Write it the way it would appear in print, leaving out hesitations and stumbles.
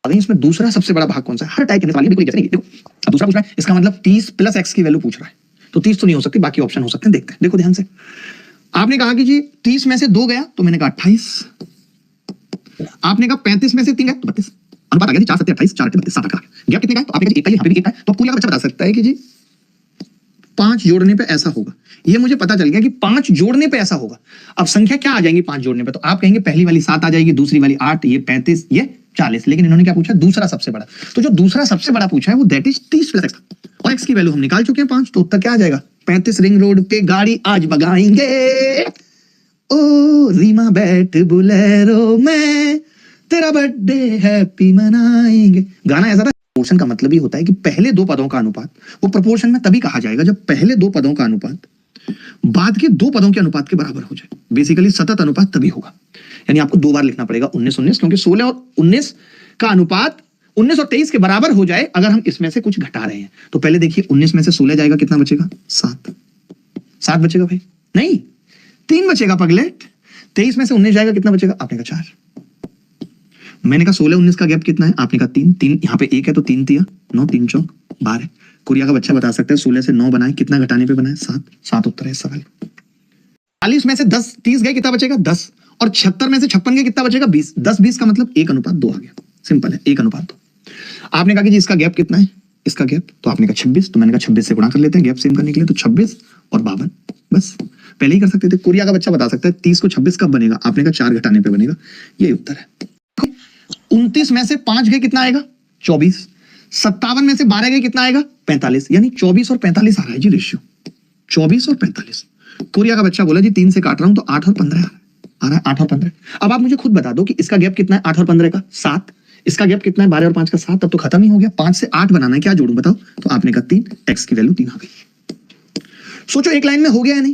अगर इसमें दूसरा सबसे बड़ा भाग कौन सा है? हर टाइप के सवाल बिल्कुल जैसे नहीं। देखो अब दूसरा पूछ रहा है, इसका मतलब 30 प्लस x की वैल्यू पूछ रहा है, तो 30 तो नहीं हो सकती, बाकी ऑप्शन हो सकते हैं। देखते हैं, देखो ध्यान से। आपने कहा कि जी 30 में से 2 गया, तो मैंने कहा 28। आपने कहा 35 में से 3 गया, तो 32। अनुपात आ गया जी 4 7 28, 4 8 32 7 8 गैप कितने का है? तो आपने कहा जी 1 का, यहाँ पे भी 1 का है, तो पूरा बच्चा बता सकता है कि जी 5 जोड़ने पे ऐसा होगा। ये मुझे पता चल गया कि 5 जोड़ने पे ऐसा होगा। अब संख्या क्या आ जाएंगी 5 जोड़ने पे? तो आप कहेंगे पहली वाली 7 आ जाएगी, दूसरी वाली 8, ये 35, ये 40। लेकिन इन्होंने क्या पूछा? दूसरा सबसे बड़ा। तो जो दूसरा सबसे बड़ा पूछा है वो दैट इज 30 प्लस x, और x की वैल्यू हम निकाल चुके हैं 5, तो उत्तर क्या आ जाएगा? 35 रिंग रोड पे गाड़ी आज भगाएंगे, ओ रीमा बैठ बुलेरो में, तेरा बर्थडे हैप्पी मनाएंगे। गाना ऐसा था। प्रोपोर्शन का मतलब ही होता है कि पहले 2 पदों का अनुपात, वो प्रोपोर्शन में तभी कहा जाएगा जब पहले 2 पदों का अनुपात बाद के 2 पदों के अनुपात के बराबर हो जाए। बेसिकली सतत अनुपात तभी होगा। यानी आपको 2 बार लिखना पड़ेगा 19 19, क्योंकि 16 और 19 का अनुपात 19 और 23 के बराबर हो जाए अगर हम इसमें से कुछ घटा रहे हैं। तो पहले देखिए 19 में से 16 जाएगा, कितना बचेगा? 7। 7 बचेगा भाई? नहीं, 3 बचेगा पगलेट। 23 में से 19 जाएगा, कितना बचेगा? आपने कहा 4। मैंने कहा 16 19 का गैप कितना है? आपने कहा 3 3, यहाँ पे 1 है तो 3 तिया 9, 3 चौक 12। कुरिया का बच्चा बता सकता है 16 से 9 बनाए, कितना घटाने पे बनाए? 7। 7 उत्तर है सवाल। 40 में से 10 30 गए, कितना बचेगा? 10। और 76 में से 56 गए, कितना बचेगा? 20। 10 20 का मतलब 1:2 आ गया। सिंपल है, 1:2। आपने कहा कि जी इसका गैप कितना है? इसका गैप, तो आपने कहा 26, तो मैंने कहा 26 से गुणा कर लेते हैं गैप सेम करने के लिए, तो 26 और 52। बस पहले ही कर सकते थे। कुरिया का बच्चा बता सकता है 30 को 26 कब बनेगा? आपने कहा 4 घटाने पे बनेगा। यही उत्तर है। 29 में से 5 गए, कितना आएगा? 24। 57 में से 12 गए, कितना आएगा? 45। यानी 24 और 45 आ रहा है जी रेशियो, 24 और 45। कुरिया का बच्चा बोला जी 3 से काट रहा हूं तो 8 और 15 आ रहा है 8 और 15। अब आप मुझे खुद बता दो कि इसका गैप कितना है 8 और 15 का? 7। इसका गैप कितना है 12 और 5 का? 7। तब तो खत्म ही हो गया। 5 से 8 बनाना है, क्या जोड़ूं बताओ? तो आपने कहा 3, x की वैल्यू 3 आ गई। सोचो एक लाइन में हो गया है नहीं?